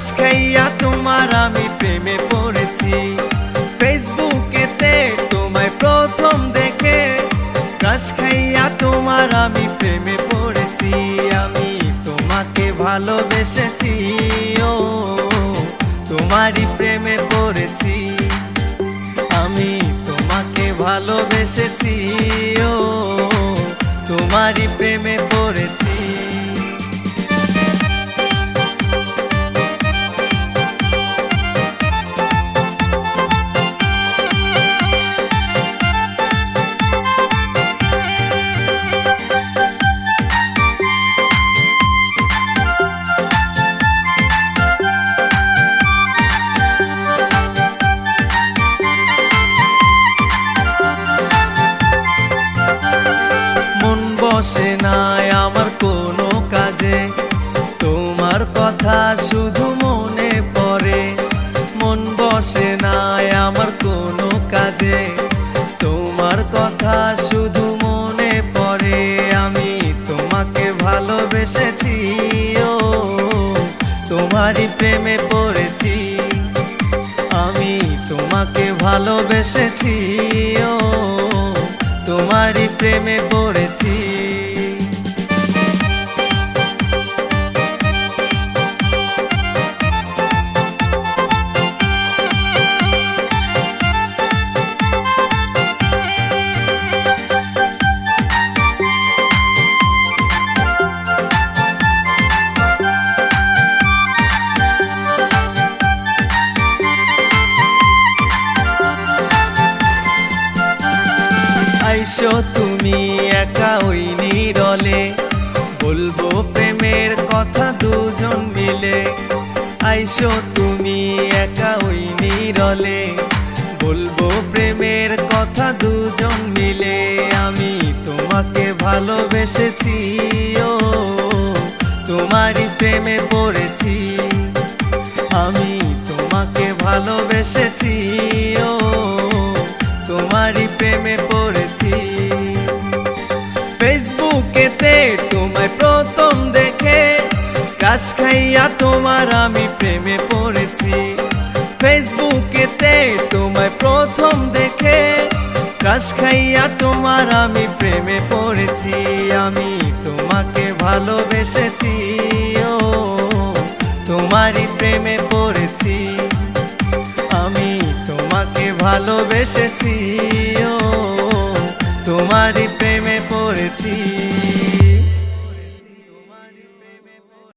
Crush খাইয়া তোমার আমি প্রেমে পড়েছি। ফেসবুকেতে তোমায় প্রথম দেখে ক্রাশ খাইয়া তোমার আমি প্রেমে পড়েছি। আমি তোমাকে ভালোবেসেছি, ও তোমারই প্রেমে পড়েছি। আমি তোমাকে ভালোবেসেছি, ও তোমারই প্রেমে পড়েছি। বসে নাই আমার কোনো কাজে, তোমার কথা শুধু মনে পড়ে। মন বসে নাই আমার কোনো কাজে, তোমার কথা শুধু মনে পড়ে। আমি তোমাকে ভালোবেসেছি, ও তোমারই প্রেমে পড়েছি। আমি তোমাকে ভালোবেসেছি, ও তোমারই প্রেমে পড়েছি। আইসো তুমি একা ওই নীরলে, বলবো প্রেমের কথা দুজন মিলে। আইসো তুমি একা ওই নীরলে, বলবো প্রেমের কথা দুজন মিলে। আমি তোমাকে ভালোবেসেছি, ও তোমারই প্রেমে পড়েছি। আমি তোমাকে ভালোবেসেছি, ও তোমারই প্রেমে পড়েছি। ফেসবুকেতে তোমায় প্রথম দেখে ক্রাশ খাইয়া তোমার আমি প্রেমে পড়েছি। ফেসবুকেতে তোমায় প্রথম দেখে ক্রাশ খাইয়া তোমার আমি প্রেমে পড়েছি। আমি তোমাকে ভালোবেসেছি, ও তোমারই প্রেমে পড়েছি। আমি তোমাকে ভালোবেসেছি, ও তোমারই প্রেমে পড়েছি।